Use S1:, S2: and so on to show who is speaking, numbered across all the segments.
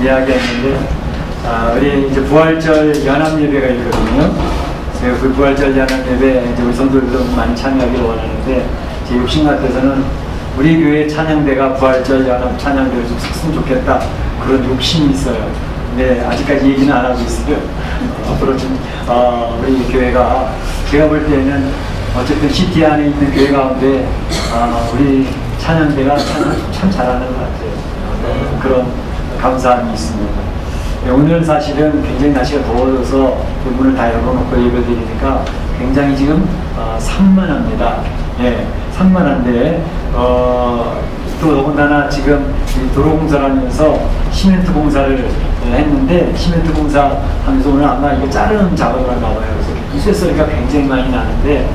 S1: 이야기했는데, 우리 이제 부활절 연합 예배가 있거든요. 제가 그 부활절 연합 예배 이제 우리 성도들도 많이 참여하기를 원하는데, 제 욕심 같아서는 우리 교회 찬양대가 부활절 연합 찬양대를 좀 섰으면 좋겠다, 그런 욕심이 있어요. 근데 아직까지 얘기는 안 하고 있어요. 앞으로 좀 우리 교회가, 제가 볼 때는 어쨌든 시티 안에 있는 교회 가운데 우리 찬양대가 참 잘하는 것 같아요. 그런 감사함이 있습니다. 네, 오늘 사실은 굉장히 날씨가 더워져서 문을 다 열어놓고 예배드리니까 굉장히 지금 산만합니다. 예, 산만한데 또 더군다나 지금 도로 공사를 하면서 시멘트 공사를 했는데, 시멘트 공사 하면서 오늘 아마 이거 자르는 작업을 하나 봐요. 그래서 쇳소리가 굉장히 많이 나는데,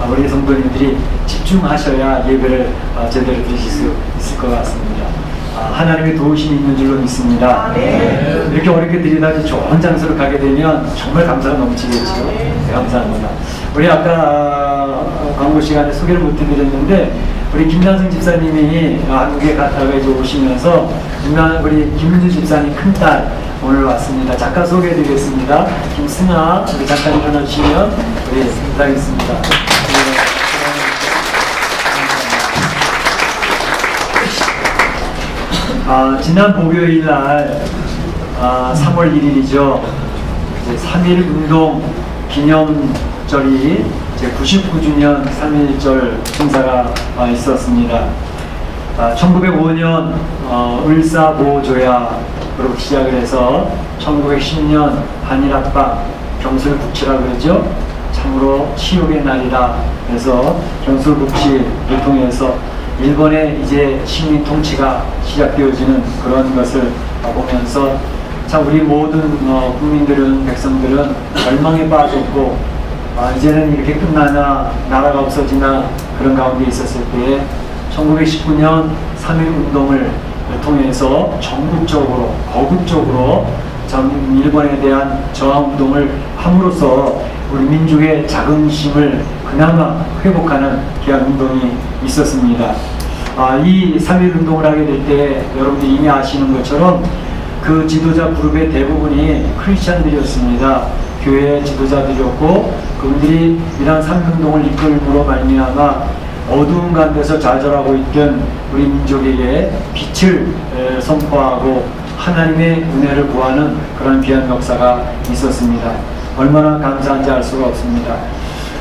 S1: 우리 성도님들이 집중하셔야 예배를 제대로 드리실 수 있을 것 같습니다. 하나님의 도우심이 있는 줄로 믿습니다. 네. 이렇게 어렵게 드리다 좋은 장소로 가게 되면 정말 감사가 넘치겠죠. 네, 감사합니다. 우리 아까 광고 시간에 소개를 못 해드렸는데, 우리 김단승 집사님이 한국에 갔다가 이제 오시면서 우리 김은주 집사님 큰딸 오늘 왔습니다. 잠깐 소개해드리겠습니다. 김승아, 우리 잠깐 일어나 주시면 우리 인사하겠습니다. 지난 목요일 날 3월 1일이죠. 3.1 운동 기념절이 99주년 3.1절 행사가 있었습니다. 1905년 을사보조약으로 시작을 해서 1910년 한일합방 경술국치라고 그러죠. 참으로 치욕의 날이라 해서 경술국치를 통해서 일본의 이제 식민 통치가 시작되어지는 그런 것을 보면서 참 우리 모든 국민들은, 백성들은 절망에 빠졌고 이제는 이렇게 끝나나 나라가 없어지나 그런 가운데 있었을 때에 1919년 3.1 운동을 통해서 전국적으로 거국적으로 일본에 대한 저항운동을 함으로써 우리 민족의 자긍심을 그나마 회복하는 귀한 운동이 있었습니다. 이 3.1 운동을 하게 될 때 여러분들이 이미 아시는 것처럼 그 지도자 그룹의 대부분이 크리스찬들이었습니다. 교회 지도자들이었고, 그분들이 이러한 3.1 운동을 이끌므로 말미암아 어두운 가운데서 좌절하고 있던 우리 민족에게 빛을 선포하고 하나님의 은혜를 구하는 그런 귀한 역사가 있었습니다. 얼마나 감사한지 알 수가 없습니다.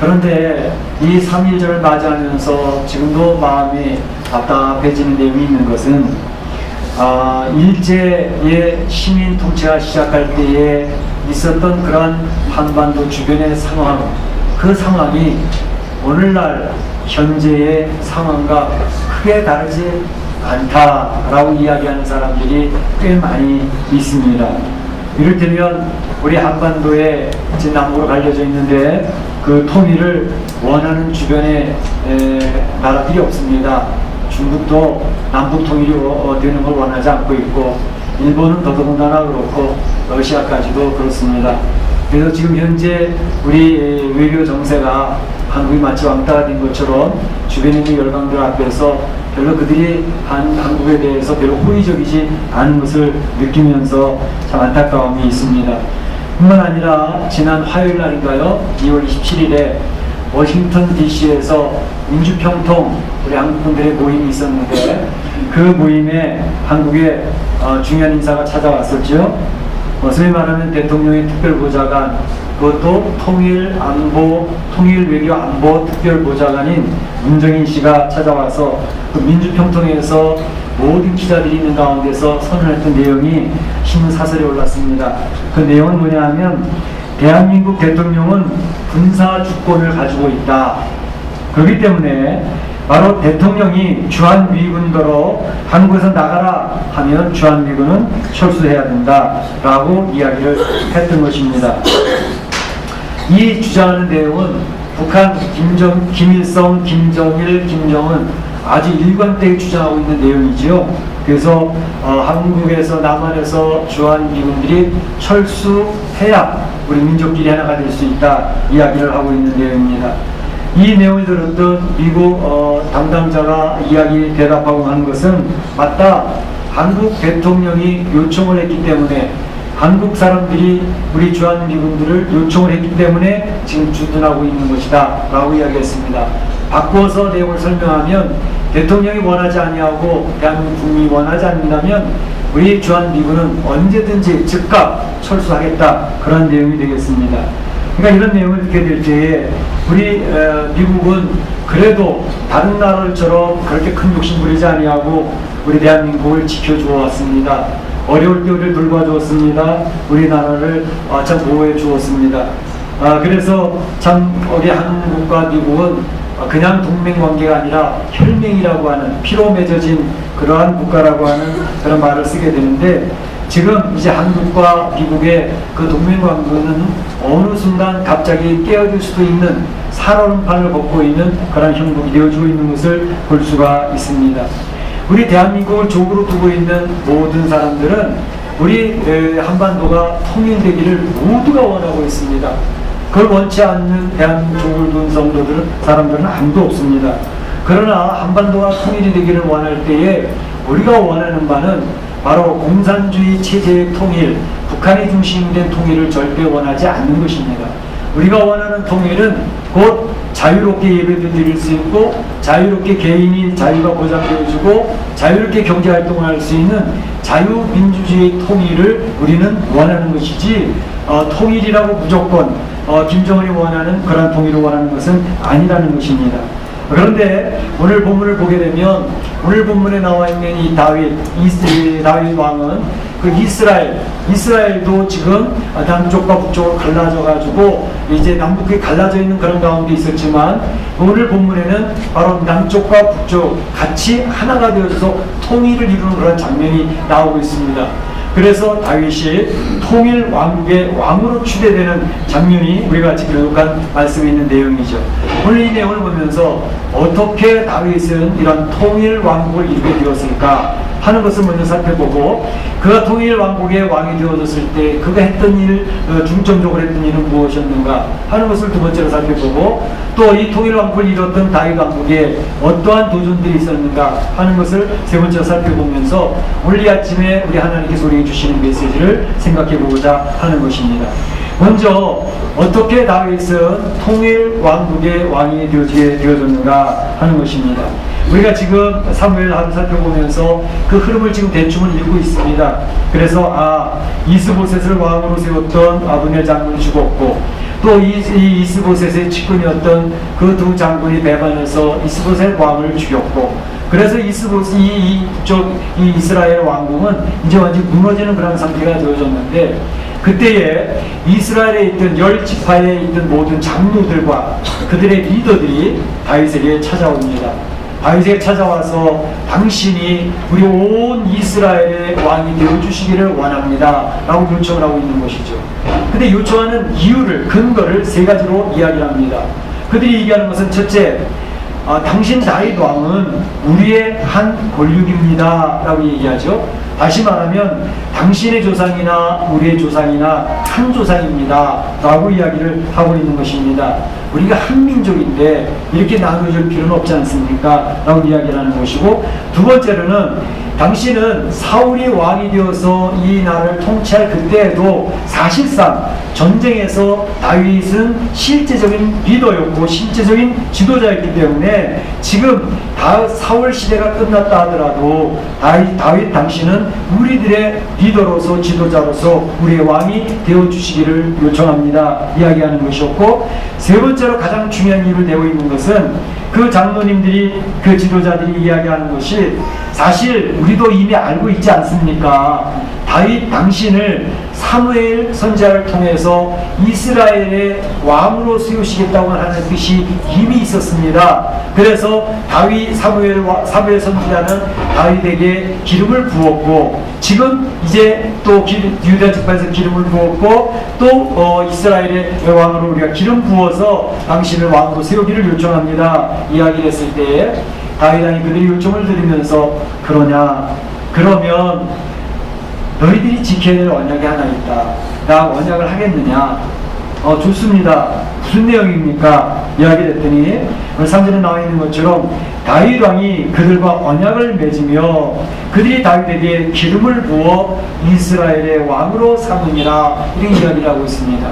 S1: 그런데 이 3.1절을 맞이하면서 지금도 마음이 답답해지는 내용이 있는 것은 일제의 시민 통치가 시작할 때에 있었던 그러한 한반도 주변의 상황, 그 상황이 오늘날 현재의 상황과 크게 다르지 않다라고 이야기하는 사람들이 꽤 많이 있습니다. 이를테면 우리 한반도에 이제 남북으로 갈려져 있는데 그 통일을 원하는 주변에 나라들이 없습니다. 중국도 남북 통일이 되는 걸 원하지 않고 있고, 일본은 더더군다나 그렇고 러시아까지도 그렇습니다. 그래서 지금 현재 우리 외교 정세가 한국이 마치 왕따가 된 것처럼 주변에 있는 열강들 앞에서 별로 그들이 한국에 대해서 별로 호의적이지 않은 것을 느끼면서 참 안타까움이 있습니다. 뿐만 아니라 지난 화요일 날인가요? 2월 27일에 워싱턴 DC에서 민주평통 우리 한국분들의 모임이 있었는데, 그 모임에 한국의 중요한 인사가 찾아왔었죠. 소위 말하면 대통령의 특별보좌관, 그것도 통일외교안보 특별보좌관인 문정인 씨가 찾아와서 그 민주평통에서 모든 기자들이 있는 가운데서 선언했던 내용이 신문 사설에 올랐습니다. 그 내용은 뭐냐 하면, 대한민국 대통령은 군사 주권을 가지고 있다. 그렇기 때문에 바로 대통령이 주한미군더러 한국에서 나가라 하면 주한미군은 철수해야 된다 라고 이야기를 했던 것입니다. 이 주장하는 내용은 북한 김일성, 김정일, 김정은 아주 일관되게 주장하고 있는 내용이지요. 그래서 한국에서 남한에서 주한미군들이 철수해야 우리 민족끼리 하나가 될 수 있다 이야기를 하고 있는 내용입니다. 이 내용을 들었던 미국 담당자가 대답하고 하는 것은, 맞다, 한국 대통령이 요청을 했기 때문에, 한국 사람들이 우리 주한미군들을 요청을 했기 때문에 지금 주둔하고 있는 것이다 라고 이야기했습니다. 바꿔서 내용을 설명하면, 대통령이 원하지 아니하고 대한민국 국민이 원하지 않는다면 우리 주한미군은 언제든지 즉각 철수하겠다, 그런 내용이 되겠습니다. 그러니까 이런 내용을 듣게 될 때에 우리 미국은 그래도 다른 나라들처럼 그렇게 큰 욕심 부리지 아니하고 우리 대한민국을 지켜주어 왔습니다. 어려울 때 우리를 돌봐주었습니다. 우리나라를 참 보호해 주었습니다. 그래서 참 우리 한국과 미국은 그냥 동맹관계가 아니라 혈맹이라고 하는, 피로 맺어진 그러한 국가라고 하는 그런 말을 쓰게 되는데, 지금 이제 한국과 미국의 그 동맹관계는 어느 순간 갑자기 깨어질 수도 있는 살얼음판을 걷고 있는 그런 형국이 되어지고 있는 것을 볼 수가 있습니다. 우리 대한민국을 적으로 두고 있는 모든 사람들은 우리 한반도가 통일되기를 모두가 원하고 있습니다. 그걸 원치 않는 대한민국을 둔 성도들은, 사람들은 아무도 없습니다. 그러나 한반도가 통일이 되기를 원할 때에 우리가 원하는 바는 바로 공산주의 체제의 통일, 북한이 중심이 된 통일을 절대 원하지 않는 것입니다. 우리가 원하는 통일은 곧 자유롭게 예배도 드릴 수 있고, 자유롭게 개인이 자유가 보장되어지고, 자유롭게 경제활동을 할 수 있는 자유민주주의 통일을 우리는 원하는 것이지, 통일이라고 무조건 김정은이 원하는 그런 통일을 원하는 것은 아니라는 것입니다. 그런데 오늘 본문을 보게 되면, 오늘 본문에 나와 있는 이 다윗 왕은 그 이스라엘도 지금 남쪽과 북쪽으로 갈라져 가지고 이제 남북이 갈라져 있는 그런 가운데 있었지만, 오늘 본문에는 바로 남쪽과 북쪽 같이 하나가 되어서 통일을 이루는 그런 장면이 나오고 있습니다. 그래서 다윗이 통일 왕국의 왕으로 추대되는 장면이 우리가 지금 기록한 말씀에 있는 내용이죠. 오늘 이 내용을 보면서 어떻게 다윗은 이런 통일 왕국을 이루게 되었을까 하는 것을 먼저 살펴보고, 그가 통일 왕국의 왕이 되어졌을 때 그가 했던 일, 중점적으로 했던 일은 무엇이었는가 하는 것을 두 번째로 살펴보고, 또 이 통일 왕국을 이뤘던 다윗 왕국에 어떠한 도전들이 있었는가 하는 것을 세 번째로 살펴보면서 오늘 이 아침에 우리 하나님께서 우리에게 주시는 메시지를 생각해 보고자 하는 것입니다. 먼저 어떻게 다윗은 통일 왕국의 왕이 되어졌는가 하는 것입니다. 우리가 지금 사무엘하를 살펴보면서 그 흐름을 지금 대충은 읽고 있습니다. 그래서 이스보셋을 왕으로 세웠던 아브넬 장군이 죽었고, 또 이 이스보셋의 측근이었던 그 두 장군이 배반해서 이스보셋 왕을 죽였고, 그래서 이 이스라엘 왕국은 이제 완전히 무너지는 그런 상태가 되어졌는데, 그때에 이스라엘에 있던 10지파에 있던 모든 장로들과 그들의 리더들이 다윗에게 찾아옵니다. 다윗에게 찾아와서 당신이 우리 온 이스라엘의 왕이 되어주시기를 원합니다 라고 요청을 하고 있는 것이죠. 근데 요청하는 이유를, 근거를 세 가지로 이야기합니다. 그들이 얘기하는 것은, 첫째, 당신 다윗 왕은 우리의 한 권력입니다 라고 얘기하죠. 다시 말하면 당신의 조상이나 우리의 조상이나 한 조상입니다 라고 이야기를 하고 있는 것입니다. 우리가 한 민족인데 이렇게 나눠줄 필요는 없지 않습니까? 라고 이야기를 하는 것이고, 두 번째로는 당신은 사울이 왕이 되어서 이 나라를 통치할 그때에도 사실상 전쟁에서 다윗은 실제적인 리더였고 실제적인 지도자였기 때문에 지금 사울 시대가 끝났다 하더라도 다윗 당신은 우리들의 리더로서 지도자로서 우리의 왕이 되어주시기를 요청합니다 이야기하는 것이었고, 세 번째로 가장 중요한 이유를 내고 있는 것은 그 장로님들이, 그 지도자들이 이야기하는 것이, 사실 우리도 이미 알고 있지 않습니까? 다윗 당신을 사무엘 선지자를 통해서 이스라엘의 왕으로 세우시겠다고 하는 뜻이 이미 있었습니다. 그래서 사무엘 선지자는 다윗에게 기름을 부었고, 지금 이제 또 유다 지파에서 기름을 부었고, 또 이스라엘의 왕으로 우리가 기름 부어서 당신을 왕으로 세우기를 요청합니다 이야기를 했을 때에, 다윗 왕이 그들이 요청을 드리면서, 그러면 너희들이 지켜야 될 언약이 하나 있다. 나 언약을 하겠느냐? 좋습니다. 무슨 내용입니까? 이야기를 했더니 오늘 3절에 나와 있는 것처럼 다윗 왕이 그들과 언약을 맺으며 그들이 다윗에게 기름을 부어 이스라엘의 왕으로 삼으니라, 이런 이야기를 하고 있습니다.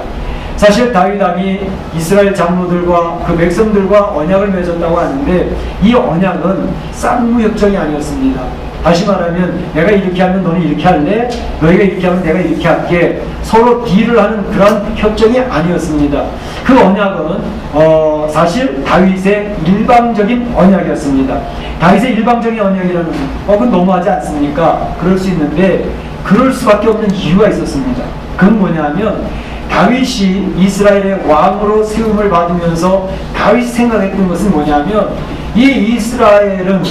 S1: 사실 다윗 왕이 이스라엘 장로들과 그 백성들과 언약을 맺었다고 하는데 이 언약은 쌍무협정이 아니었습니다. 다시 말하면 내가 이렇게 하면 너는 이렇게 할래? 너희가 이렇게 하면 내가 이렇게 할게. 서로 딜을 하는 그런 협정이 아니었습니다. 그 언약은 사실 다윗의 일방적인 언약이었습니다. 다윗의 일방적인 언약이라는 그건 너무하지 않습니까? 그럴 수 있는데 그럴 수밖에 없는 이유가 있었습니다. 그건 뭐냐면 다윗이 이스라엘의 왕으로 세움을 받으면서 다윗이 생각했던 것은 뭐냐면 이 이스라엘은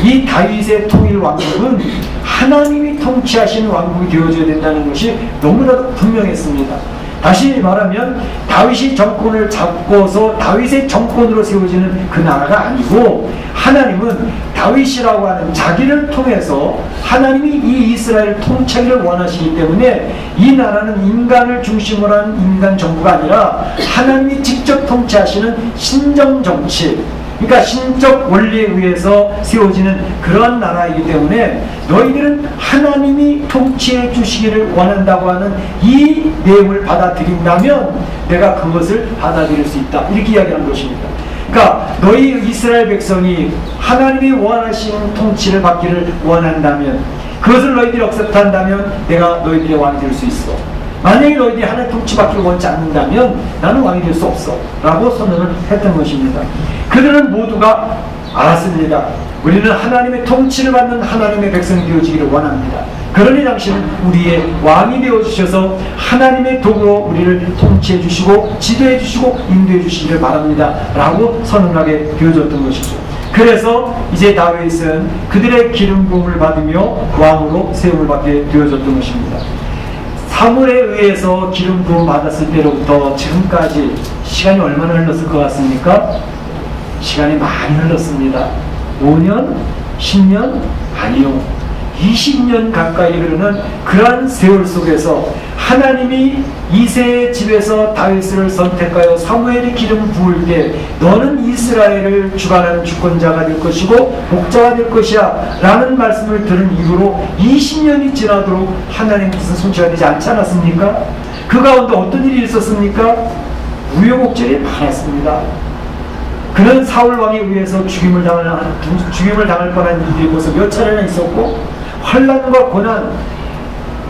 S1: 이 다윗의 통일 왕국은 하나님이 통치하시는 왕국이 되어줘야 된다는 것이 너무나도 분명했습니다. 다시 말하면 다윗이 정권을 잡고서 다윗의 정권으로 세워지는 그 나라가 아니고 하나님은 다윗이라고 하는 자기를 통해서 하나님이 이 이스라엘을 통치하기를 원하시기 때문에 이 나라는 인간을 중심으로 한 인간 정부가 아니라 하나님이 직접 통치하시는 신정정치, 그러니까 신적 원리에 의해서 세워지는 그러한 나라이기 때문에 너희들은 하나님이 통치해 주시기를 원한다고 하는 이 내용을 받아들인다면 내가 그것을 받아들일 수 있다, 이렇게 이야기하는 것입니다. 그러니까 너희 이스라엘 백성이 하나님이 원하시는 통치를 받기를 원한다면, 그것을 너희들이 억셉트한다면 내가 너희들의 왕이 될 수 있어. 만약에 너희들이 하나님 통치받기를 원치 않는다면 나는 왕이 될 수 없어 라고 선언을 했던 것입니다. 그들은 모두가 알았습니다. 우리는 하나님의 통치를 받는 하나님의 백성이 되어지기를 원합니다. 그러니 당신은 우리의 왕이 되어주셔서 하나님의 도구로 우리를 통치해 주시고 지도해 주시고 인도해 주시기를 바랍니다 라고 선언하게 되어졌던 것이죠. 그래서 이제 다윗은 그들의 기름 부음을 받으며 왕으로 세움을 받게 되어졌던 것입니다. 사물에 의해서 기름 부음 받았을 때로부터 지금까지 시간이 얼마나 흘렀을 것 같습니까? 시간이 많이 흘렀습니다. 5년? 10년? 아니요. 20년 가까이 흐르는 그러한 세월 속에서 하나님이 이새의 집에서 다윗을 선택하여 사무엘이 기름 부을 때 너는 이스라엘을 주관하는 주권자가 될 것이고 목자가 될 것이야 라는 말씀을 들은 이후로 20년이 지나도록 하나님의 뜻은 성취가 되지 않지 않았습니까? 그 가운데 어떤 일이 있었습니까? 우여곡절이 많았습니다. 그는 사울 왕에 의해서 죽임을 당할 뻔한 일이 벌써 몇 차례나 있었고, 환난과 고난,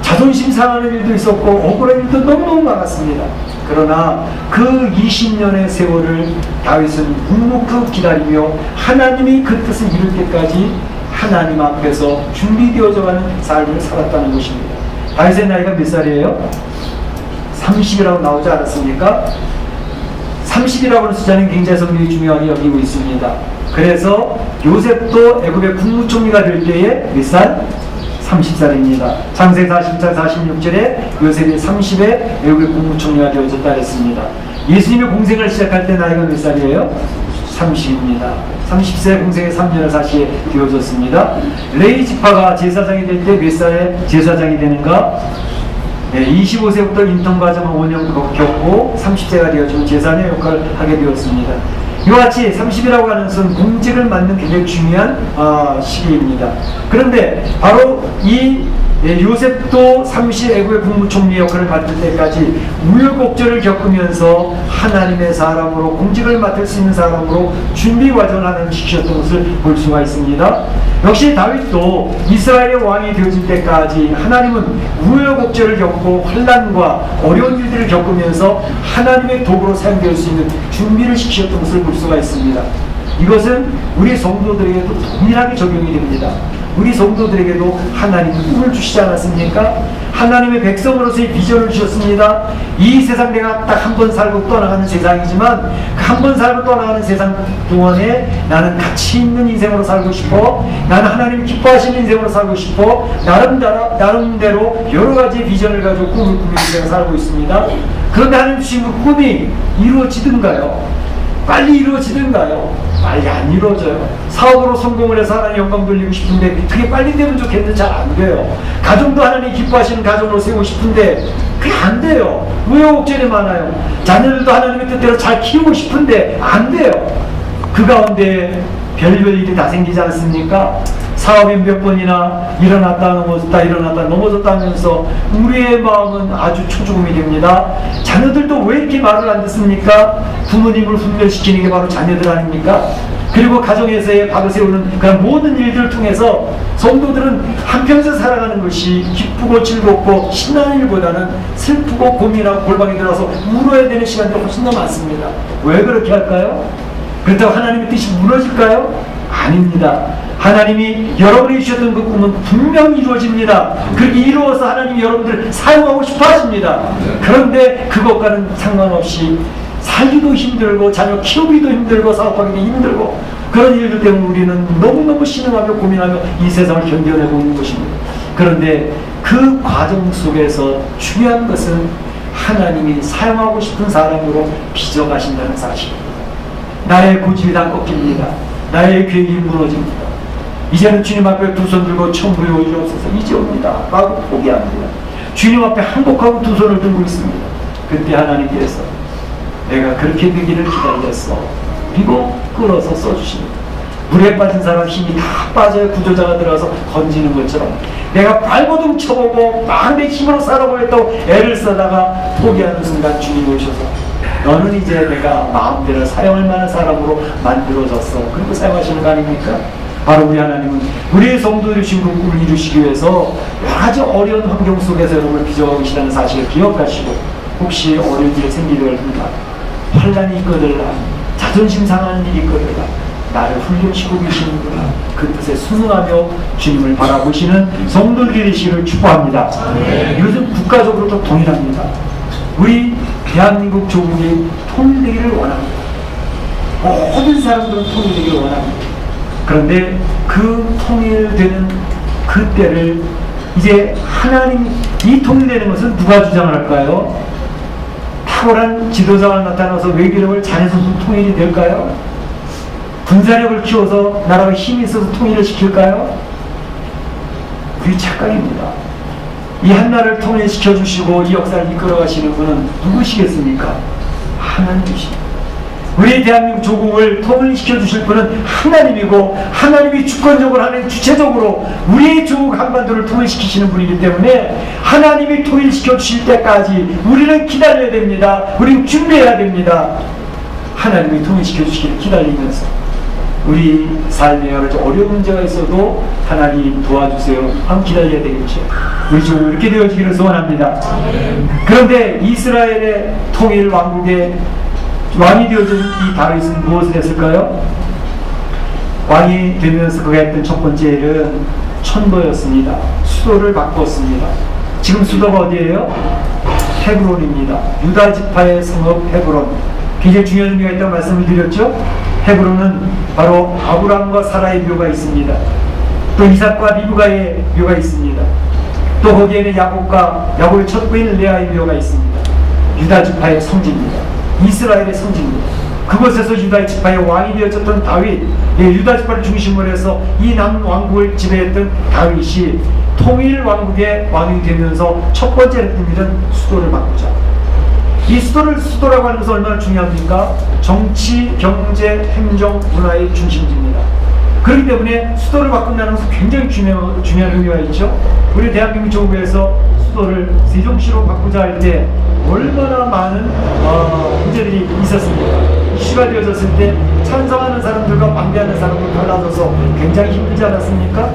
S1: 자존심 상하는 일도 있었고, 억울한 일도 너무너무 많았습니다. 그러나 그 20년의 세월을 다윗은 묵묵히 기다리며 하나님이 그 뜻을 이룰 때까지 하나님 앞에서 준비되어져가는 삶을 살았다는 것입니다. 다윗의 나이가 몇 살이에요? 30이라고 나오지 않았습니까? 30이라고 하는 숫자는 굉장히 성경이 중요하게 여기고 있습니다. 그래서 요셉도 애굽의 국무총리가 될 때에 몇 살? 30살입니다. 창세기 40장 46절에 요셉이 30에 애굽의 국무총리가 되어졌다 했습니다. 예수님이 공생을 시작할 때 나이가 몇 살이에요? 30입니다. 30세 공생의 3년을 사시에 되어졌습니다. 레위 지파가 제사장이 될 때 몇 살에 제사장이 되는가? 25세부터 인턴과정을 5년 겪고 30세가 되어지고 제사장의 역할을 하게 되었습니다. 이와 같이 30이라고 하는 것은 공직을 맡는 굉장히 중요한 시기입니다. 그런데 바로 이 요셉도 30 애굽의 국무총리 역할을 맡을 때까지 우여곡절을 겪으면서 하나님의 사람으로 공직을 맡을 수 있는 사람으로 준비 과정을 하나님 지키셨던 것을 볼 수가 있습니다. 역시 다윗도 이스라엘의 왕이 되어질 때까지 하나님은 우여곡절을 겪고 환난과 어려운 일들을 겪으면서 하나님의 도구로 사용될 수 있는 준비를 시키셨던 것을 볼 수가 있습니다. 이것은 우리 성도들에게도 동일하게 적용이 됩니다. 우리 성도들에게도 하나님은 꿈을 주시지 않았습니까? 하나님의 백성으로서의 비전을 주셨습니다. 이 세상 내가 딱 한 번 살고 떠나가는 세상이지만 그 한 번 살고 떠나가는 세상 동안에 나는 가치 있는 인생으로 살고 싶어, 나는 하나님 기뻐하시는 인생으로 살고 싶어, 나름대로 여러 가지 비전을 가지고 꿈을 꾸며 인생을 살고 있습니다. 그런데 하나님 주신 그 꿈이 이루어지든가요? 빨리 이루어지는가요? 빨리 안 이루어져요. 사업으로 성공을 해서 하나님 영광 돌리고 싶은데 그게 빨리 되면 좋겠는데 잘 안 돼요. 가정도 하나님 기뻐하시는 가정으로 세우고 싶은데 그게 안 돼요. 우여곡절이 많아요. 자녀들도 하나님의 뜻대로 잘 키우고 싶은데 안 돼요. 그 가운데 별별 일이 다 생기지 않습니까? 사업이 몇 번이나 일어났다 넘어졌다 하면서 우리의 마음은 아주 초조금이 됩니다. 자녀들도 왜 이렇게 말을 안 듣습니까? 부모님을 분별시키는 게 바로 자녀들 아닙니까? 그리고 가정에서의 밥을 세우는 그런 모든 일들을 통해서 성도들은 한평생 살아가는 것이 기쁘고 즐겁고 신나는 일보다는 슬프고 고민하고 골방에 들어서 울어야 되는 시간도 훨씬 더 많습니다. 왜 그렇게 할까요? 그렇다고 하나님의 뜻이 무너질까요? 아닙니다. 하나님이 여러분이 주셨던 그 꿈은 분명히 이루어집니다. 그렇게 이루어서 하나님이 여러분들을 사용하고 싶어 하십니다. 그런데 그것과는 상관없이 살기도 힘들고 자녀 키우기도 힘들고 사업하기도 힘들고 그런 일들 때문에 우리는 너무너무 신음하며 고민하며 이 세상을 견뎌내고 있는 것입니다. 그런데 그 과정 속에서 중요한 것은 하나님이 사용하고 싶은 사람으로 빚어가신다는 사실입니다. 나의 고집이 다 꺾입니다. 나의 계획이 무너집니다. 이제는 주님 앞에 두 손 들고 천부에 오시옵소서 이제 옵니다 라고 포기합니다. 주님 앞에 항복하고 두 손을 들고 있습니다. 그때 하나님께서 내가 그렇게 되기를 기다렸어 그리고 끌어서 써주십니다. 물에 빠진 사람 힘이 다 빠져야 구조자가 들어가서 건지는 것처럼 내가 발버둥 쳐보고 막 내 힘으로 살아보겠다고 애를 쓰다가 포기하는 순간 주님이 오셔서 너는 이제 내가 마음대로 사용할 만한 사람으로 만들어졌어. 그리고 사용하시는 거 아닙니까? 바로 우리 하나님은 우리의 성도들이 주신 그 꿈을 이루시기 위해서 여러 가지 어려운 환경 속에서 여러분을 빚어가고 계시다는 사실을 기억하시고 혹시 어려운 일이 생기려든가 환란이 있거들라 자존심 상하는 일이 있거들라 나를 훈련시키고 계시는구나 그 뜻에 순응하며 주님을 바라보시는 성도들이 되시기를 축복합니다. 이것은 국가적으로도 동일합니다. 우리 대한민국 조국이 통일되기를 원합니다. 모든 사람들은 통일되기를 원합니다. 그런데 그 통일되는 그때를 이제 하나님 이 통일되는 것은 누가 주장을 할까요? 탁월한 지도자가 나타나서 외교력을 잘해서 통일이 될까요? 군사력을 키워서 나라가 힘이 있어서 통일을 시킬까요? 그게 착각입니다. 이 한나라를 통일시켜 주시고 이 역사를 이끌어 가시는 분은 누구시겠습니까? 하나님이십니다. 우리 대한민국 조국을 통일시켜 주실 분은 하나님이고 하나님이 주권적으로 하는 주체적으로 우리의 조국 한반도를 통일시키시는 분이기 때문에 하나님이 통일시켜 주실 때까지 우리는 기다려야 됩니다. 우리는 준비해야 됩니다. 하나님이 통일시켜 주시기를 기다리면서 우리 삶에 여러 가지 어려운 문제가 있어도 하나님 도와주세요. 함께 기다려야 되겠죠. 우리 조국이 이렇게 되어지기를 소원합니다. 그런데 이스라엘의 통일 왕국의 왕이 되어진 이 다윗은 무엇을 했을까요? 왕이 되면서 그가 했던 첫 번째 일은 천도였습니다. 수도를 바꿨습니다. 지금 수도가 어디예요? 헤브론입니다. 유다 지파의 성읍 헤브론. 굉장히 중요한 의미가 있다고 말씀을 드렸죠? 헤브론은 바로 아브람과 사라의 묘가 있습니다. 또 이삭과 리브가의 묘가 있습니다. 또 거기에는 야곱의 첫 부인 레아의 묘가 있습니다. 유다 지파의 성지입니다. 이스라엘의 성지입니다. 그곳에서 유다 지파의 왕이 되어졌던 다윗, 유다 지파를 중심으로 해서 이 남왕국을 지배했던 다윗이 통일 왕국의 왕이 되면서 첫 번째 했던 일은 수도를 바꾸자. 이 수도라고 하는 것은 얼마나 중요합니까? 정치, 경제, 행정, 문화의 중심지입니다. 그렇기 때문에 수도를 바꾼다는 것은 굉장히 중요한 의미가 있죠. 우리 대한민국 정부에서 수도를 세종시로 바꾸자 할 때 얼마나 많은 문제들이 있었습니까? 이슈가 되어졌을 때 찬성하는 사람들과 반대하는 사람들 갈라져서 굉장히 힘들지 않았습니까?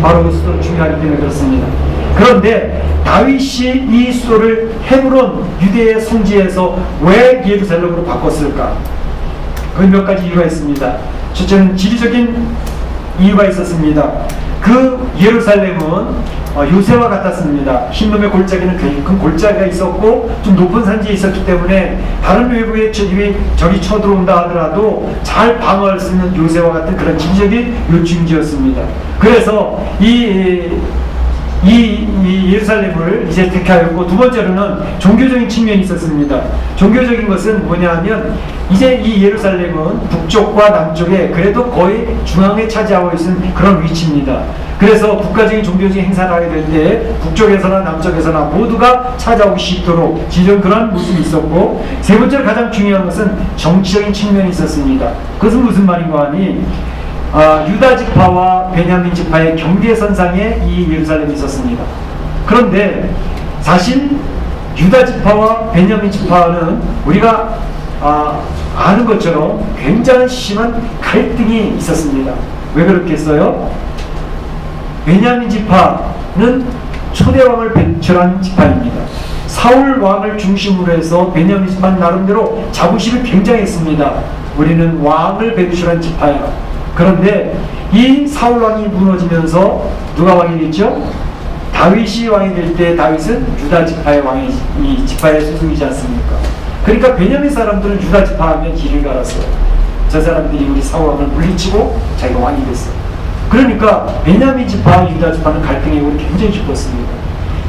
S1: 바로 그 수도는 중요하기 때문에 그렇습니다. 그런데 다윗이 이 수도를 헤브론 유대의 성지에서 왜 예루살렘으로 바꿨을까? 그 몇 가지 이유가 있습니다. 첫째는 지리적인 이유가 있었습니다. 그 예루살렘은 요새와 같았습니다. 흰놈의 골짜기는 굉장히 큰 골짜기가 있었고 좀 높은 산지에 있었기 때문에 다른 외부의 적이 쳐들어온다 하더라도 잘 방어할 수 있는 요새와 같은 그런 지리적인 요충지였습니다. 그래서 이 이 예루살렘을 이제 택하였고, 두 번째로는 종교적인 측면이 있었습니다. 종교적인 것은 뭐냐면 이제 이 예루살렘은 북쪽과 남쪽에 그래도 거의 중앙에 차지하고 있는 그런 위치입니다. 그래서 국가적인 종교적인 행사를 하게 될 때 북쪽에서나 남쪽에서나 모두가 찾아오기 쉽도록 지금 그런 모습이 있었고, 세 번째로 가장 중요한 것은 정치적인 측면이 있었습니다. 그것은 무슨 말인가 하니 유다 지파와 베냐민 지파의 경계선상에 이 예루살렘이 있었습니다. 그런데 사실 유다 지파와 베냐민 지파는 우리가 아는 것처럼 굉장히 심한 갈등이 있었습니다. 왜 그렇겠어요? 베냐민 지파는 초대왕을 배출한 지파입니다. 사울 왕을 중심으로 해서 베냐민 지파는 나름대로 자부심이 굉장했습니다. 우리는 왕을 배출한 지파야. 그런데 이 사울 왕이 무너지면서 누가 왕이 됐죠? 다윗이 왕이 될 때 다윗은 유다 지파의 왕이 이 지파의 소속이지 않습니까? 그러니까 베냐민 사람들은 유다 지파 하면 길을 갈았어요. 저 사람들이 우리 사울 왕을 물리치고 자기가 왕이 됐어요. 그러니까 베냐민 지파와 유다 지파는 갈등이 굉장히 깊었습니다.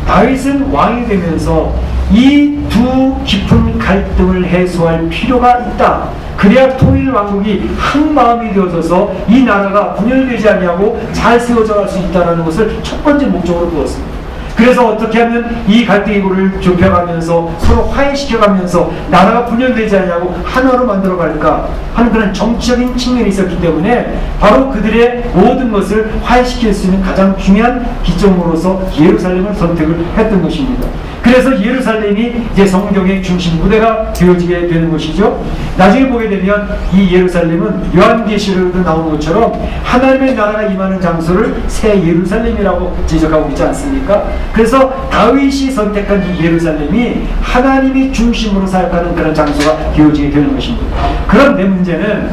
S1: 다윗은 왕이 되면서 이 두 깊은 갈등을 해소할 필요가 있다. 그래야 통일 왕국이 한 마음이 되어져서 이 나라가 분열되지 아니하고 잘 세워져 갈 수 있다는 것을 첫 번째 목적으로 두었습니다. 그래서 어떻게 하면 이 갈등의 고를 좁혀가면서 서로 화해시켜가면서 나라가 분열되지 않냐고 하나로 만들어갈까 하는 그런 정치적인 측면이 있었기 때문에 바로 그들의 모든 것을 화해시킬 수 있는 가장 중요한 기점으로서 예루살렘을 선택을 했던 것입니다. 그래서 예루살렘이 이제 성경의 중심 무대가 되어지게 되는 것이죠. 나중에 보게 되면 이 예루살렘은 요한계시록에도 나오는 것처럼 하나님의 나라가 임하는 장소를 새 예루살렘이라고 지적하고 있지 않습니까? 그래서 다윗이 선택한 이 예루살렘이 하나님이 중심으로 사역하는 그런 장소가 되어지게 되는 것입니다. 그런데 문제는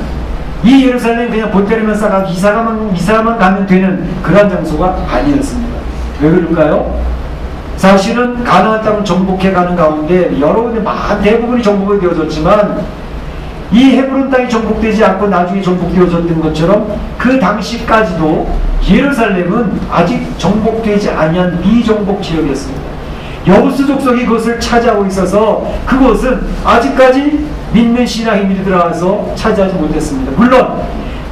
S1: 이 예루살렘이 그냥 보따리만 싸가고 이사만 가면 되는 그런 장소가 아니었습니다. 왜 그럴까요? 사실은 가나안 땅을 정복해가는 가운데 대부분이 정복이 되어졌지만 이 헤브론 땅이 정복되지 않고 나중에 정복되어졌던 것처럼 그 당시까지도 예루살렘은 아직 정복되지 아니한 미정복 지역이었습니다. 여부스 족속이 그것을 차지하고 있어서 그것은 아직까지 믿는 신앙 힘이 들어와서 차지하지 못했습니다. 물론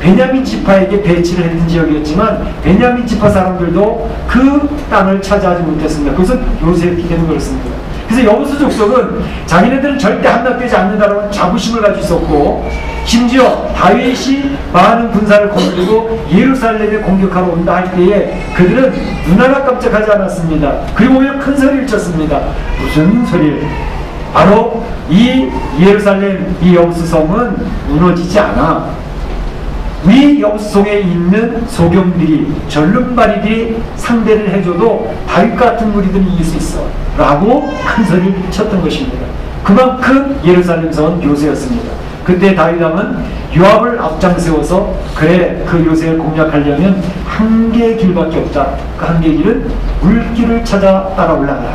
S1: 베냐민 지파에게 배치를 했던 지역이었지만 베냐민 지파 사람들도 그 땅을 차지하지 못했습니다. 그것은 요셉이 되는 그렇습니다. 그래서 여부스 족속은 자기네들은 절대 함락되지 않는다라는 자부심을 가지고 있었고, 심지어 다윗이 많은 군사를 거느리고 예루살렘에 공격하러 온다 할 때에 그들은 눈 하나 깜짝하지 않았습니다. 그리고 오히려 큰 소리를 쳤습니다. 무슨 소리를? 바로 이 예루살렘, 이 여부스 성은 무너지지 않아. 위 여부스 성에 있는 소경들이, 절름발이들이 상대를 해줘도 다윗 같은 무리들은 이길 수 있어 라고 큰 소리를 쳤던 것입니다. 그만큼 예루살렘 성은 요새였습니다. 그때 다윗 왕은 요압을 앞장 세워서 그래, 그 요새를 공략하려면 한 개의 길밖에 없다. 그 한 개의 길은 물길을 찾아 따라 올라가라.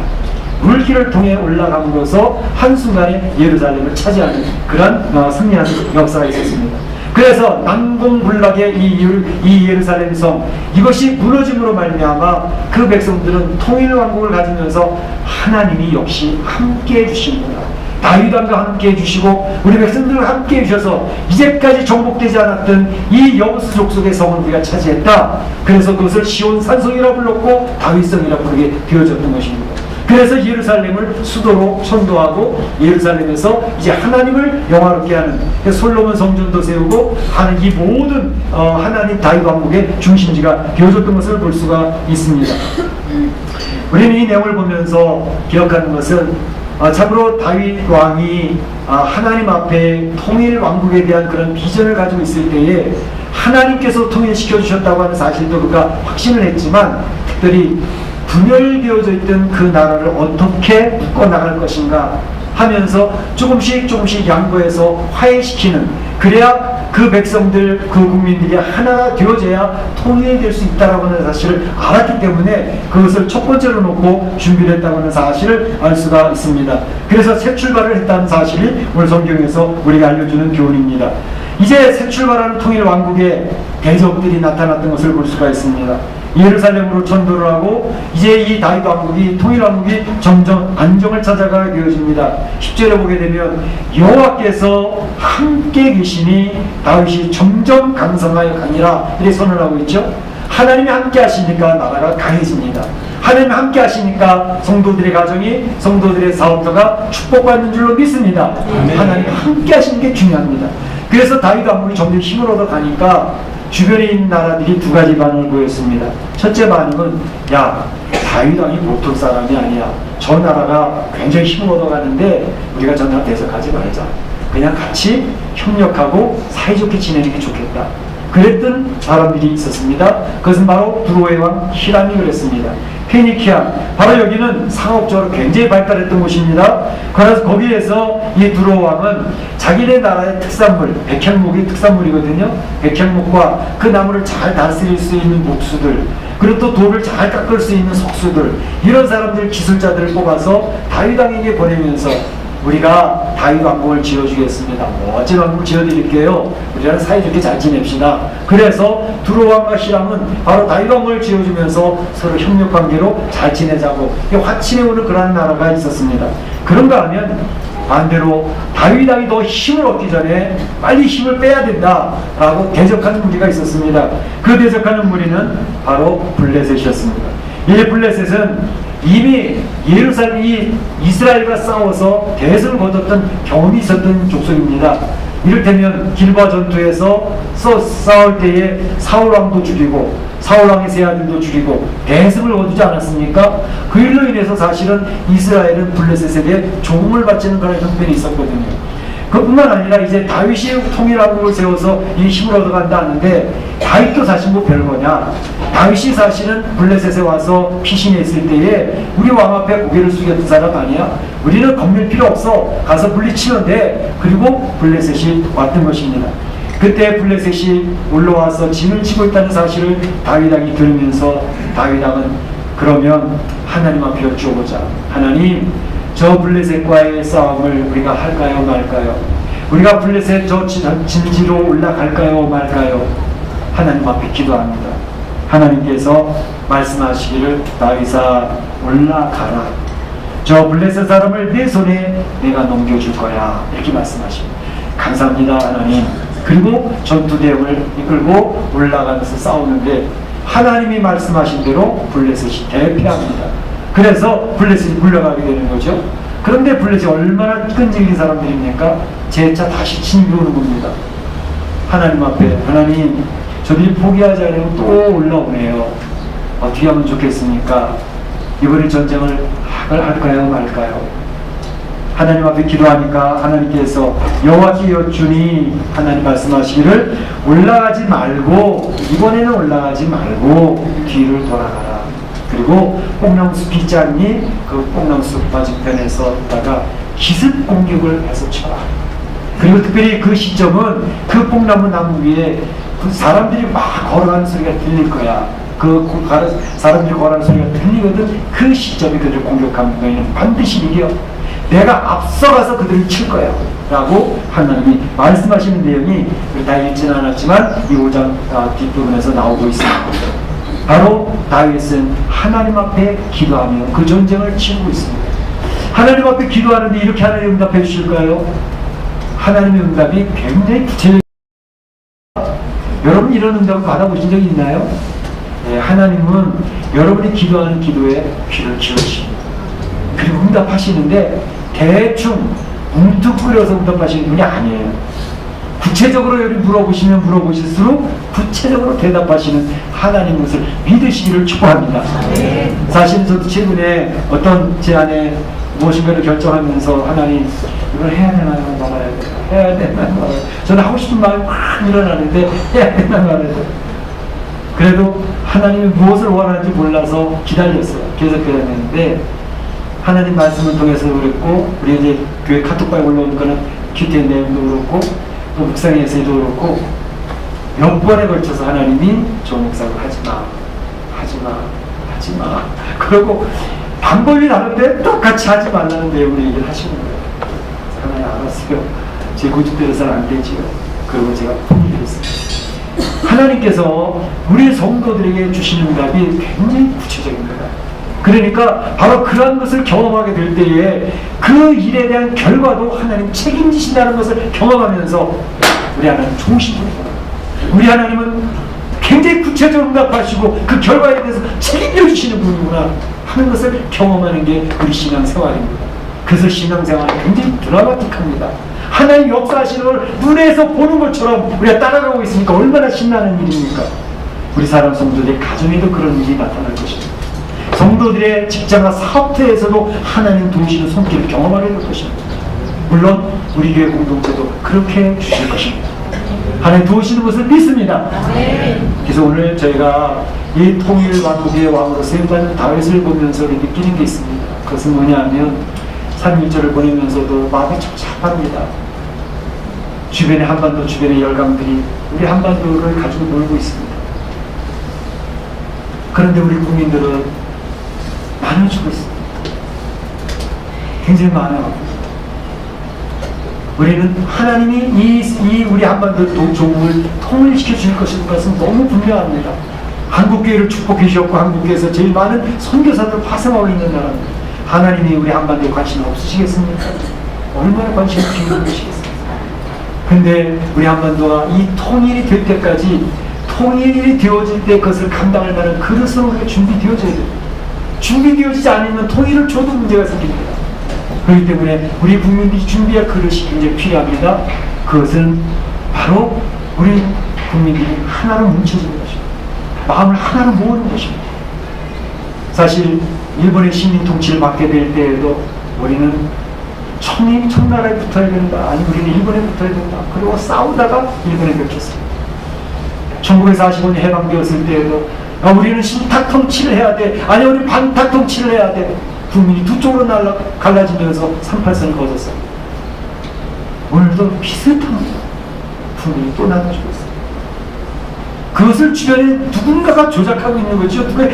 S1: 물길을 통해 올라감으로써 한순간에 예루살렘을 차지하는 그런 승리하는 역사가 있었습니다. 그래서 난공불락의 이 예루살렘 성, 이것이 무너짐으로 말미암아 그 백성들은 통일왕국을 가지면서 하나님이 역시 함께해 주시는구나, 다윗 왕과 함께해 주시고 우리 백성들과 함께해 주셔서 이제까지 정복되지 않았던 이 여부스 족속의 성을 우리가 차지했다. 그래서 그것을 시온 산성이라 불렀고 다윗성이라 부르게 되어졌던 것입니다. 그래서 예루살렘을 수도로 선도하고 예루살렘에서 이제 하나님을 영화롭게 하는 솔로몬 성전도 세우고 하는 이 모든 하나님 다윗 왕국의 중심지가 되어졌던 것을 볼 수가 있습니다. 우리는 이 내용을 보면서 기억하는 것은 참으로 다윗 왕이 하나님 앞에 통일 왕국에 대한 그런 비전을 가지고 있을 때에 하나님께서 통일시켜 주셨다고 하는 사실도 그가 확신을 했지만, 특별히 분열되어져 있던 그 나라를 어떻게 묶어나갈 것인가 하면서 조금씩 양보해서 화해시키는, 그래야 그 백성들, 그 국민들이 하나가 되어져야 통일될 수 있다고 하는 사실을 알았기 때문에 그것을 첫 번째로 놓고 준비를 했다고 하는 사실을 알 수가 있습니다. 그래서 새 출발을 했다는 사실이 오늘 성경에서 우리가 알려주는 교훈입니다. 이제 새 출발하는 통일 왕국의 대적들이 나타났던 것을 볼 수가 있습니다. 예루살렘으로 전도를 하고 이제 이 다윗 왕국이 통일왕국이 점점 안정을 찾아가게 되어집니다. 10절에 보게 되면 여호와께서 함께 계시니 다윗이 점점 강성하여 가니라 이렇게 선언하고 있죠. 하나님이 함께 하시니까 나라가 강해집니다. 하나님이 함께 하시니까 성도들의 가정이 성도들의 사업터가 축복받는 줄로 믿습니다. 하나님이 함께 하시는 게 중요합니다. 그래서 다윗 왕국이 점점 힘을 얻어 가니까 주변에 있는 나라들이 두 가지 반응을 보였습니다. 첫째 반응은 야 다윗 왕이 보통 사람이 아니야. 저 나라가 굉장히 힘을 얻어가는데 우리가 저 나라 대적하지 말자. 그냥 같이 협력하고 사이좋게 지내는 게 좋겠다. 그랬던 사람들이 있었습니다. 그것은 바로 두로의 왕 히람이 그랬습니다. 페니키아, 바로 여기는 상업적으로 굉장히 발달했던 곳입니다. 그래서 거기에서 이 두로 왕은 자기네 나라의 특산물, 백향목이 특산물이거든요. 백향목과 그 나무를 잘 다스릴 수 있는 목수들, 그리고 또 돌을 잘 깎을 수 있는 석수들, 이런 사람들, 기술자들을 뽑아서 다윗 왕에게 보내면서 우리가 다윗 왕국을 지어주겠습니다. 멋진 왕국을 지어드릴게요. 우리랑 사이좋게 잘 지냅시다. 그래서 두로 왕과 히람은 바로 다윗 왕국을 지어주면서 서로 협력관계로 잘 지내자고 화친해 오는 그러한 나라가 있었습니다. 그런가 하면 반대로 다윗 왕이 더 힘을 얻기 전에 빨리 힘을 빼야 된다라고 대적하는 무리가 있었습니다. 그 대적하는 무리는 바로 블레셋이었습니다. 이 블레셋은 이미 예루살렘이 이스라엘과 싸워서 대승을 거뒀던 경험이 있었던 족속입니다. 이를테면 길바 전투에서 싸울 때에 사울왕도 죽이고 사울왕의 세 아들도 죽이고 대승을 거두지 않았습니까? 그 일로 인해서 사실은 이스라엘은 블레셋에게 조공을 바치는 그런 형편이 있었거든요. 그뿐만 아니라 이제 다윗이 통일왕국을 세워서 이 힘을 얻어간다 하는데 다윗도 사실 뭐 별거냐. 다윗이 사실은 블레셋에 와서 피신해 있을 때에 우리 왕 앞에 고개를 숙였던 사람 아니야? 우리는 겁낼 필요 없어. 가서 물리치면 돼. 그리고 블레셋이 왔던 것입니다. 그때 블레셋이 올라와서 진을 치고 있다는 사실을 다윗 왕이 들으면서 다윗 왕은 그러면 하나님 앞에 여쭈어보자. 하나님, 저 블레셋과의 싸움을 우리가 할까요 말까요? 우리가 블레셋 저 진지로 올라갈까요 말까요? 하나님 앞에 기도합니다. 하나님께서 말씀하시기를 다윗아 올라가라. 저 블레셋 사람을 내 손에 내가 넘겨줄 거야. 이렇게 말씀하십니다. 감사합니다 하나님. 그리고 전투대응을 이끌고 올라가면서 싸우는데 하나님이 말씀하신 대로 블레셋이 대패합니다. 그래서 블레셋이 물러가게 되는 거죠. 그런데 블레셋이 얼마나 끈질긴 사람들입니까? 재차 다시 진비오는 겁니다. 하나님 앞에 하나님 저들이 포기하지 않으면 또 올라오네요. 어떻게 하면 좋겠습니까? 이번에 전쟁을 할까요 말까요? 하나님 앞에 기도하니까 하나님께서 여호와께 여쭈니 하나님 말씀하시기를 올라가지 말고 이번에는 올라가지 말고 뒤를 돌아가라. 그리고 뽕나무숲 있지 않니? 그 뽕나무숲 맞은편에서 있다가 기습 공격을 해서 쳐라. 그리고 특별히 그 시점은 그 뽕나무 나무 위에 그 사람들이 막 걸어가는 소리가 들릴 거야. 사람들이 걸어가는 소리가 들리거든. 그 시점에 그들을 공격하는 거는 반드시 이겨. 내가 앞서가서 그들을 칠 거야 라고 하나님이 말씀하시는 내용이 다 읽지는 않았지만 이 5장 뒷부분에서 나오고 있습니다. 바로 다윗은 하나님 앞에 기도하며 그 전쟁을 치르고 있습니다. 하나님 앞에 기도하는데 이렇게 하나님 응답해 주실까요? 하나님의 응답이 굉장히 구체적입니다. 여러분 이런 응답을 받아보신 적이 있나요? 네, 하나님은 여러분이 기도하는 기도에 귀를 기울이십니다. 그리고 응답하시는데 대충 뭉툭거려서 응답하시는 분이 아니에요. 구체적으로 여러분 물어보시면 물어보실수록 구체적으로 대답하시는 하나님 것을 믿으시기를 축복합니다. 사실 저도 최근에 어떤 제 안에 무엇인가를 결정하면서 하나님 이걸 해야 되나요 말아야 되나 해야 되나요 말아야 되나 저는 하고 싶은 마음이 확 일어나는데 해야 되나 말아야 되나 그래도 하나님이 무엇을 원하는지 몰라서 기다렸어요. 계속 기다렸는데 하나님 말씀을 통해서도 그랬고 우리 이제 교회 카톡방에 올라오는 거는 큐티의 내용도 그렇고 또 묵상에서도 그렇고 몇 번에 걸쳐서 하나님이 저 묵상을 하지마 그러고 방법이 다른데 똑같이 하지 말라는 내용을 얘기를 하시는 거예요. 하나님 알았어요. 제 고집대로서는 안 되지요. 그리고 제가 포기했습니다. 하나님께서 우리 성도들에게 주시는 응답이 굉장히 구체적입니다. 그러니까 바로 그러한 것을 경험하게 될 때에 그 일에 대한 결과도 하나님 책임지신다는 것을 경험하면서 우리 하나님 좋으신 분이구나. 우리 하나님은 굉장히 구체적으로 응답하시고 그 결과에 대해서 책임져 주시는 분이구나 하는 것을 경험하는 게 우리 신앙생활입니다. 그래서 신앙생활은 굉장히 드라마틱합니다. 하나님 역사하시는 걸 눈에서 보는 것처럼 우리가 따라가고 있으니까 얼마나 신나는 일입니까? 우리 사람 성도들의 가정에도 그런 일이 나타날 것입니다. 성도들의 직장과 사업터에서도 하나님 도우시는 손길을 경험하게 될 것입니다. 물론 우리 교회 공동체도 그렇게 주실 것입니다. 하나님 도우시는 것을 믿습니다. 그래서 오늘 저희가 이 통일 왕국의 왕으로 세움받는 다윗을 보면서 느끼는 게 있습니다. 그것은 뭐냐면 3.1절을 보내면서도 마음이 찹찹합니다. 주변에 한반도 주변의 열강들이 우리 한반도를 가지고 놀고 있습니다. 그런데 우리 국민들은 많아지고 있습니다. 굉장히 많아가고 우리는 하나님이 이 우리 한반도 조국을 통일시켜 줄 것은 너무 분명합니다. 한국교회를 축복해 주셨고 한국교회에서 제일 많은 선교사들을 파송하고 있는 나라입니다. 하나님이 우리 한반도에 관심 없으시겠습니까? 얼마나 관심을 기울이시겠습니까? 근데 우리 한반도가 이 통일이 될 때까지 통일이 되어질 때 그것을 감당할 만한 그릇으로 우리가 준비되어져야 됩니다. 준비되어지지 않으면 통일을 줘도 문제가 생깁니다. 그렇기 때문에 우리 국민들이 준비할 그릇이 굉장히 필요합니다. 그것은 바로 우리 국민들이 하나로 뭉쳐지는 것입니다. 마음을 하나로 모으는 것입니다. 사실 일본의 식민 통치를 받게 될 때에도 우리는 청나라에 붙어야 된다. 아니 우리는 일본에 붙어야 된다. 그리고 싸우다가 일본에 뺏겼습니다. 1945년 해방되었을 때에도 우리는 신탁 통치를 해야 돼. 아니 우리 반탁 통치를 해야 돼. 국민이 두 쪽으로 갈라지면서 38선을 거뒀어요. 오늘도 비슷합니다. 국민이 또 나눠지고 있어요. 그것을 주변에 누군가가 조작하고 있는 거죠. 누가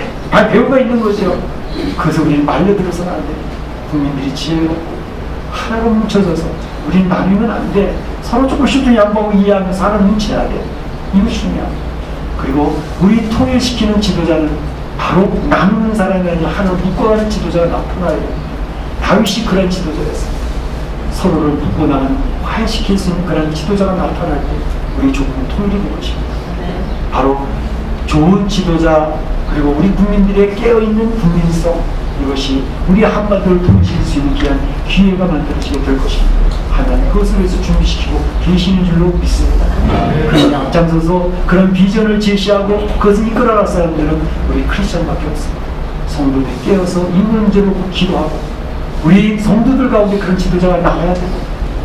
S1: 배우가 있는 거죠. 그래서 우리는 말려들어서는 안 돼. 국민들이 지혜롭고 하나로 뭉쳐져서 우리는 나누면 안 돼. 서로 조금씩 좀 양보하고 이해하면서 하나 뭉쳐야 돼. 이것이 중요합니다. 그리고 우리 통일시키는 지도자는 바로 나누는 사람이 아니라 하나로 묶어가는 지도자가 나타나야 돼요. 다윗이 그런 지도자였습니다. 서로를 묶어나가는 화해시킬 수 있는 그런 지도자가 나타날 때 우리 조국은 통일이 될 것입니다. 바로 좋은 지도자 그리고 우리 국민들의 깨어있는 국민성 이것이 우리 한반도를 통일시킬 수 있는 귀한 기회가 만들어지게 될 것입니다. 하나님 그것을 위해서 준비시키고 계시는 줄로 믿습니다. 그런 앞장서서 그런 비전을 제시하고 그것을 이끌어갈 사람들은 우리 크리스천밖에 없습니다. 성도들이 깨어서 이 문제로 기도하고 우리 성도들 가운데 그런 지도자가 나와야 되고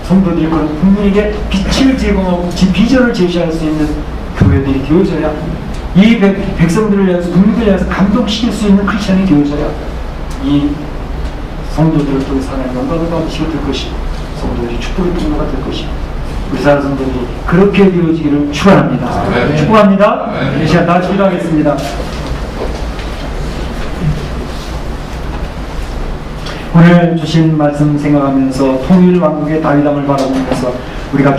S1: 성도들이 그런 국민에게 빛을 제공하고 비전을 제시할 수 있는 교회들이 되어져야 이 백성들을 위해서 국민들을 위해서 감동시킬 수 있는 크리스천이 되어져야 이 성도들을 통해서 하나님 영광을 받으시게 될 것이고 성도들이 축복의 통로가 될 것이고 우리 사랑 성도들이 그렇게 되어지기를 축원합니다. 축복합니다. 이 시간 다 기도하겠습니다. 오늘 주신 말씀 생각하면서 통일 왕국의 다윗왕을 바라보면서 우리가